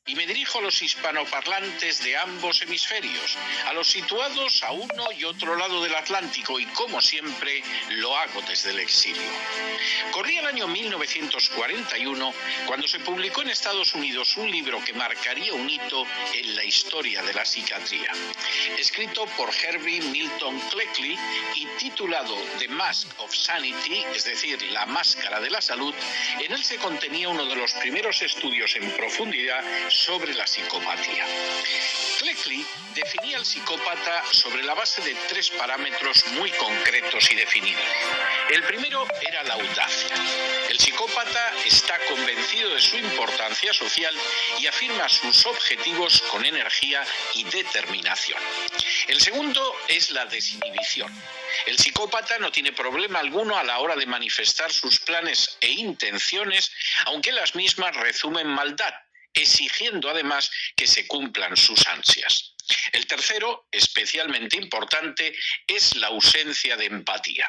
y me dirijo a los hispanoparlantes de ambos hemisferios, a los situados a uno y otro lado del Atlántico, y como siempre lo hago desde el exilio. Corría el año 1941 cuando se publicó en Estados Unidos un libro que marcaría un hito en la historia de la psiquiatría. Escrito por Herbie Milton Cleckley y titulado The Mask of Sanity, es decir, La Máscara de la Salud, en él se contenía uno de los primeros estudios en profundidad sobre la psicopatía. Cleckley definía al psicópata sobre la base de 3 parámetros muy concretos y definidos. El primero era la audacia. El psicópata está convencido de su importancia social y afirma sus objetivos con energía y determinación. El segundo es la desinhibición. El psicópata no tiene problema alguno a la hora de manifestar sus planes e intenciones, aunque las mismas rezumen maldad, exigiendo además que se cumplan sus ansias. El tercero, especialmente importante, es la ausencia de empatía.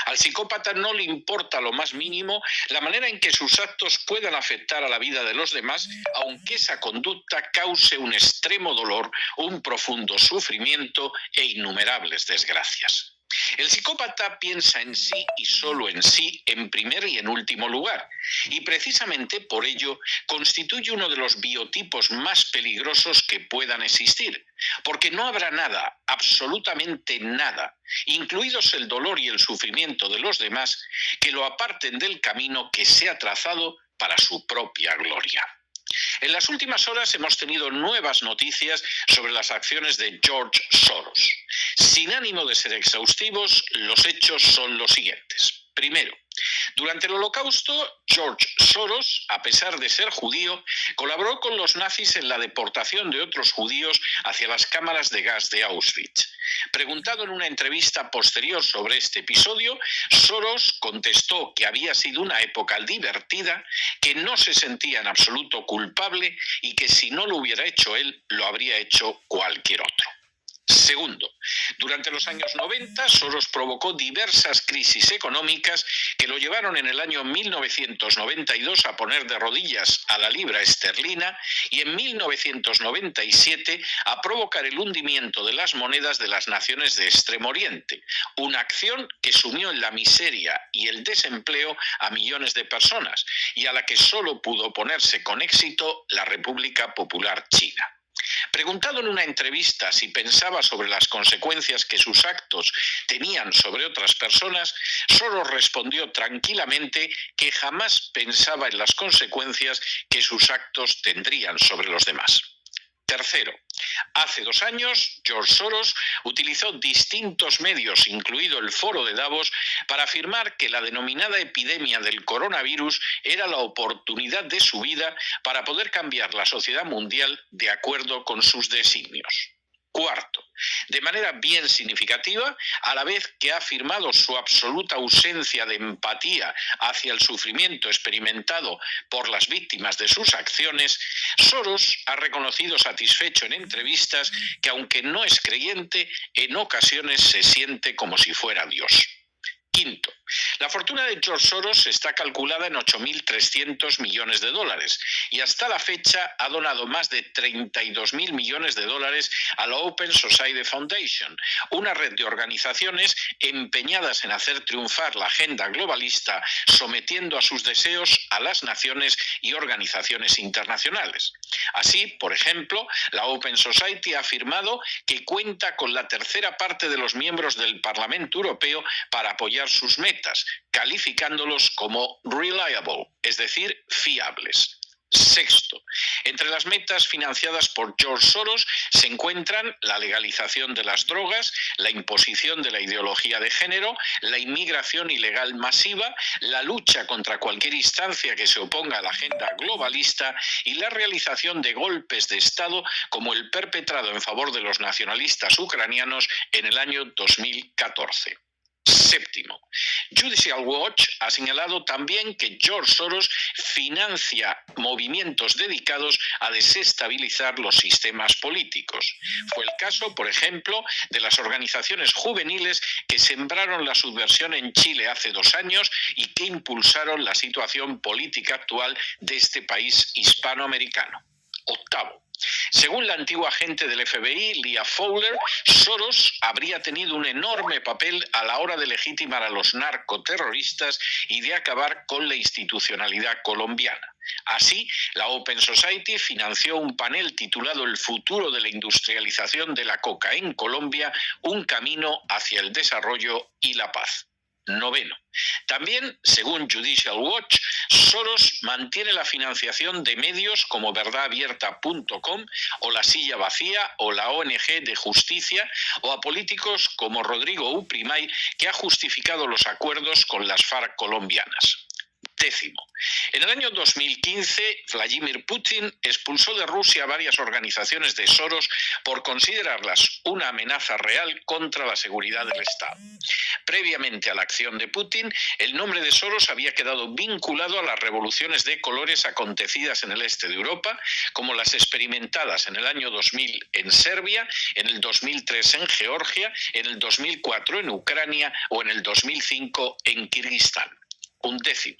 Al psicópata no le importa lo más mínimo la manera en que sus actos puedan afectar a la vida de los demás, aunque esa conducta cause un extremo dolor, un profundo sufrimiento e innumerables desgracias. El psicópata piensa en sí y solo en sí en primer y en último lugar, y precisamente por ello constituye uno de los biotipos más peligrosos que puedan existir, porque no habrá nada, absolutamente nada, incluidos el dolor y el sufrimiento de los demás, que lo aparten del camino que se ha trazado para su propia gloria. En las últimas horas hemos tenido nuevas noticias sobre las acciones de George Soros. Sin ánimo de ser exhaustivos, los hechos son los siguientes. Primero, durante el Holocausto, George Soros, a pesar de ser judío, colaboró con los nazis en la deportación de otros judíos hacia las cámaras de gas de Auschwitz. Preguntado en una entrevista posterior sobre este episodio, Soros contestó que había sido una época divertida, que no se sentía en absoluto culpable y que si no lo hubiera hecho él, lo habría hecho cualquier otro. Segundo, durante los años 90, Soros provocó diversas crisis económicas que lo llevaron en el año 1992 a poner de rodillas a la libra esterlina y en 1997 a provocar el hundimiento de las monedas de las naciones de Extremo Oriente, una acción que sumió en la miseria y el desempleo a millones de personas y a la que solo pudo oponerse con éxito la República Popular China. Preguntado en una entrevista si pensaba sobre las consecuencias que sus actos tenían sobre otras personas, Soros respondió tranquilamente que jamás pensaba en las consecuencias que sus actos tendrían sobre los demás. Tercero, hace 2 años, George Soros utilizó distintos medios, incluido el Foro de Davos, para afirmar que la denominada epidemia del coronavirus era la oportunidad de su vida para poder cambiar la sociedad mundial de acuerdo con sus designios. Cuarto, de manera bien significativa, a la vez que ha afirmado su absoluta ausencia de empatía hacia el sufrimiento experimentado por las víctimas de sus acciones, Soros ha reconocido satisfecho en entrevistas que, aunque no es creyente, en ocasiones se siente como si fuera Dios. Quinto, la fortuna de George Soros está calculada en 8.300 millones de dólares y hasta la fecha ha donado más de 32.000 millones de dólares a la Open Society Foundation, una red de organizaciones empeñadas en hacer triunfar la agenda globalista, sometiendo a sus deseos a las naciones y organizaciones internacionales. Así, por ejemplo, la Open Society ha afirmado que cuenta con la tercera parte de los miembros del Parlamento Europeo para apoyar sus metas, calificándolos como reliable, es decir, fiables. Sexto, entre las metas financiadas por George Soros se encuentran la legalización de las drogas, la imposición de la ideología de género, la inmigración ilegal masiva, la lucha contra cualquier instancia que se oponga a la agenda globalista y la realización de golpes de Estado como el perpetrado en favor de los nacionalistas ucranianos en el año 2014. Séptimo, Judicial Watch ha señalado también que George Soros financia movimientos dedicados a desestabilizar los sistemas políticos. Fue el caso, por ejemplo, de las organizaciones juveniles que sembraron la subversión en Chile hace 2 años y que impulsaron la situación política actual de este país hispanoamericano. Octavo. Según la antigua agente del FBI, Leah Fowler, Soros habría tenido un enorme papel a la hora de legitimar a los narcoterroristas y de acabar con la institucionalidad colombiana. Así, la Open Society financió un panel titulado El futuro de la industrialización de la coca en Colombia, un camino hacia el desarrollo y la paz. Noveno. También, según Judicial Watch, Soros mantiene la financiación de medios como verdadabierta.com o La Silla Vacía o la ONG de Justicia, o a políticos como Rodrigo Uprimay, que ha justificado los acuerdos con las FARC colombianas. Décimo. En el año 2015, Vladimir Putin expulsó de Rusia varias organizaciones de Soros por considerarlas una amenaza real contra la seguridad del Estado. Previamente a la acción de Putin, el nombre de Soros había quedado vinculado a las revoluciones de colores acontecidas en el este de Europa, como las experimentadas en el año 2000 en Serbia, en el 2003 en Georgia, en el 2004 en Ucrania o en el 2005 en Kirguistán. Undécimo.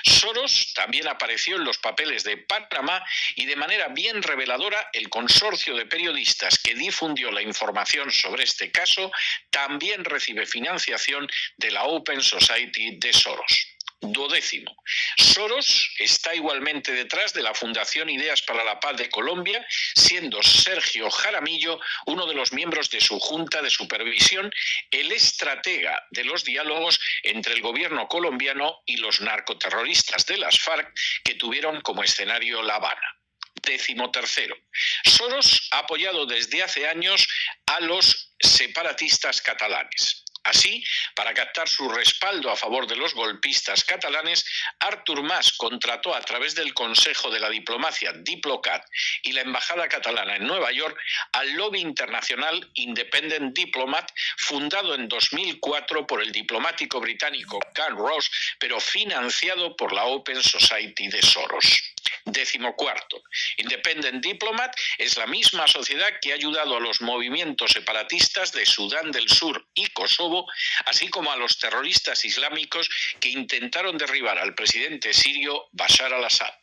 Soros también apareció en los papeles de Panamá y, de manera bien reveladora, el consorcio de periodistas que difundió la información sobre este caso también recibe financiación de la Open Society de Soros. Duodécimo. Soros está igualmente detrás de la Fundación Ideas para la Paz de Colombia, siendo Sergio Jaramillo uno de los miembros de su junta de supervisión, el estratega de los diálogos entre el gobierno colombiano y los narcoterroristas de las FARC, que tuvieron como escenario La Habana. Décimo tercero. Soros ha apoyado desde hace años a los separatistas catalanes. Así, para captar su respaldo a favor de los golpistas catalanes, Artur Mas contrató a través del Consejo de la Diplomacia Diplocat y la Embajada Catalana en Nueva York al lobby internacional Independent Diplomat, fundado en 2004 por el diplomático británico Ken Ross, pero financiado por la Open Society de Soros. Décimo cuarto. Independent Diplomat es la misma sociedad que ha ayudado a los movimientos separatistas de Sudán del Sur y Kosovo, así como a los terroristas islámicos que intentaron derribar al presidente sirio Bashar al-Assad.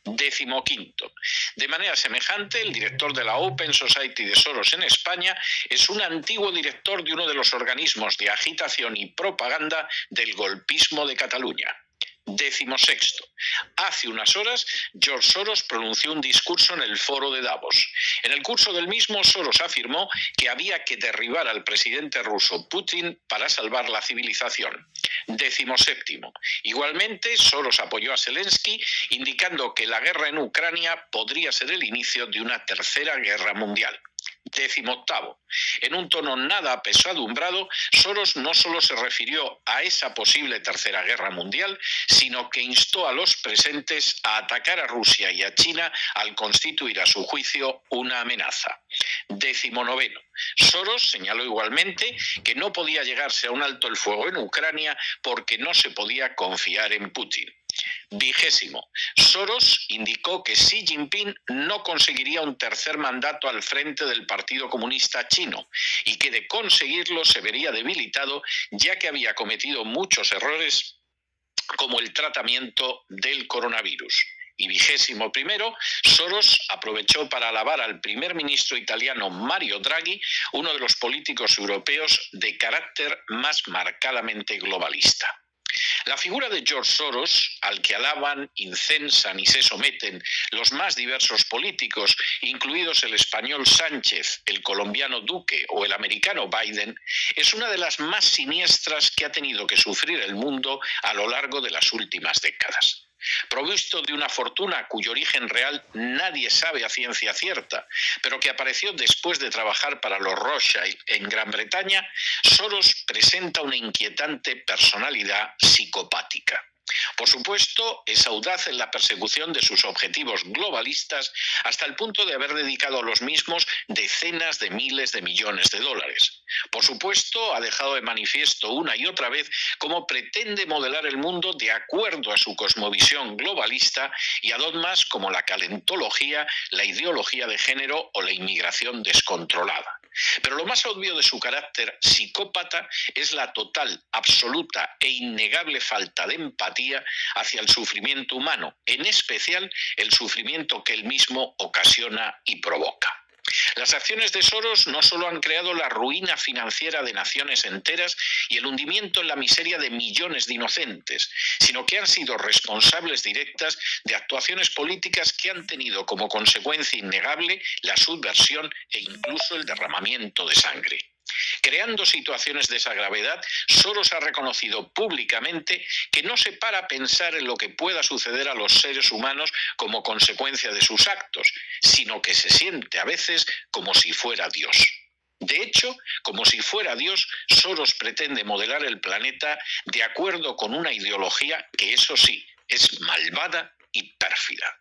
Décimo quinto. De manera semejante, el director de la Open Society de Soros en España es un antiguo director de uno de los organismos de agitación y propaganda del golpismo de Cataluña. Décimo sexto. Hace unas horas, George Soros pronunció un discurso en el foro de Davos. En el curso del mismo, Soros afirmó que había que derribar al presidente ruso Putin para salvar la civilización. Décimo séptimo. Igualmente, Soros apoyó a Zelensky, indicando que la guerra en Ucrania podría ser el inicio de una tercera guerra mundial. Décimo octavo. En un tono nada apesadumbrado, Soros no solo se refirió a esa posible tercera guerra mundial, sino que instó a los presentes a atacar a Rusia y a China al constituir a su juicio una amenaza. Décimo noveno. Soros señaló igualmente que no podía llegarse a un alto el fuego en Ucrania porque no se podía confiar en Putin. Vigésimo. Soros indicó que Xi Jinping no conseguiría un tercer mandato al frente del Partido Comunista Chino y que de conseguirlo se vería debilitado, ya que había cometido muchos errores como el tratamiento del coronavirus. Y vigésimo primero, Soros aprovechó para alabar al primer ministro italiano Mario Draghi, uno de los políticos europeos de carácter más marcadamente globalista. La figura de George Soros, al que alaban, incensan y se someten los más diversos políticos, incluidos el español Sánchez, el colombiano Duque o el americano Biden, es una de las más siniestras que ha tenido que sufrir el mundo a lo largo de las últimas décadas. Provisto de una fortuna cuyo origen real nadie sabe a ciencia cierta, pero que apareció después de trabajar para los Rothschild en Gran Bretaña, Soros presenta una inquietante personalidad psicopática. Por supuesto, es audaz en la persecución de sus objetivos globalistas hasta el punto de haber dedicado a los mismos decenas de miles de millones de dólares. Por supuesto, ha dejado de manifiesto una y otra vez cómo pretende modelar el mundo de acuerdo a su cosmovisión globalista y a dogmas como la calentología, la ideología de género o la inmigración descontrolada. Pero lo más obvio de su carácter psicópata es la total, absoluta e innegable falta de empatía hacia el sufrimiento humano, en especial el sufrimiento que él mismo ocasiona y provoca. Las acciones de Soros no solo han creado la ruina financiera de naciones enteras y el hundimiento en la miseria de millones de inocentes, sino que han sido responsables directas de actuaciones políticas que han tenido como consecuencia innegable la subversión e incluso el derramamiento de sangre. Creando situaciones de esa gravedad, Soros ha reconocido públicamente que no se para a pensar en lo que pueda suceder a los seres humanos como consecuencia de sus actos, sino que se siente a veces como si fuera Dios. De hecho, como si fuera Dios, Soros pretende modelar el planeta de acuerdo con una ideología que, eso sí, es malvada y pérfida.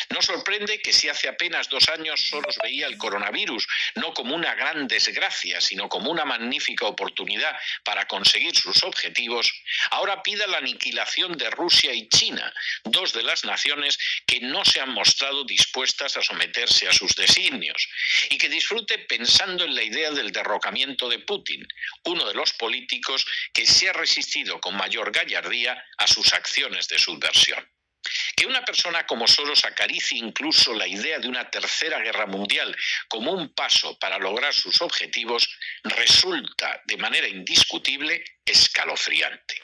No sorprende que si hace apenas 2 años Soros veía el coronavirus no como una gran desgracia, sino como una magnífica oportunidad para conseguir sus objetivos, ahora pida la aniquilación de Rusia y China, 2 de las naciones que no se han mostrado dispuestas a someterse a sus designios, y que disfrute pensando en la idea del derrocamiento de Putin, uno de los políticos que se ha resistido con mayor gallardía a sus acciones de subversión. Que una persona como Soros acaricie incluso la idea de una tercera guerra mundial como un paso para lograr sus objetivos resulta de manera indiscutible escalofriante.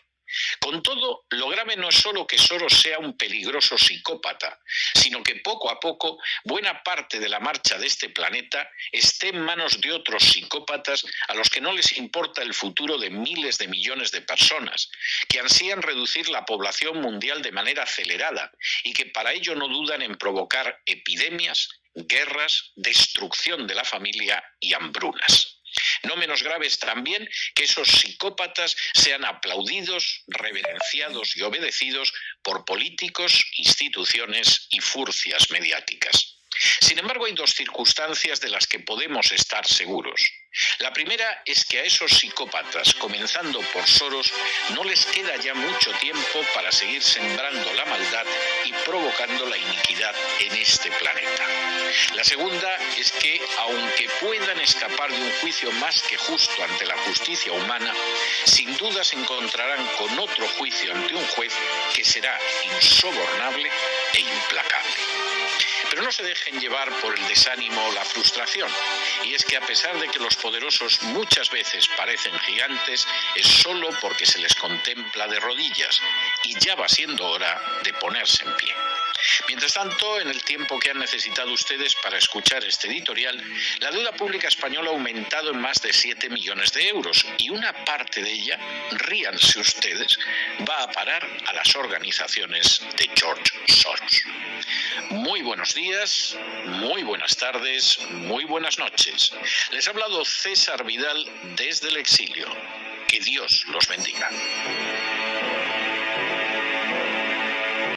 Con todo, lo grave no es solo que Soros sea un peligroso psicópata, sino que poco a poco buena parte de la marcha de este planeta esté en manos de otros psicópatas a los que no les importa el futuro de miles de millones de personas, que ansían reducir la población mundial de manera acelerada y que para ello no dudan en provocar epidemias, guerras, destrucción de la familia y hambrunas. No menos grave es también que esos psicópatas sean aplaudidos, reverenciados y obedecidos por políticos, instituciones y furcias mediáticas. Sin embargo, hay 2 circunstancias de las que podemos estar seguros. La primera es que a esos psicópatas, comenzando por Soros, no les queda ya mucho tiempo para seguir sembrando la maldad y provocando la iniquidad en este planeta. La segunda es que, aunque puedan escapar de un juicio más que justo ante la justicia humana, sin duda se encontrarán con otro juicio ante un juez que será insobornable e implacable. Pero no se dejen llevar por el desánimo o la frustración, y es que a pesar de que los poderosos muchas veces parecen gigantes, es solo porque se les contempla de rodillas, y ya va siendo hora de ponerse en pie. Mientras tanto, en el tiempo que han necesitado ustedes para escuchar este editorial, la deuda pública española ha aumentado en más de 7 millones de euros y una parte de ella, ríanse ustedes, va a parar a las organizaciones de George Soros. Muy buenos días, muy buenas tardes, muy buenas noches. Les ha hablado César Vidal desde el exilio. Que Dios los bendiga.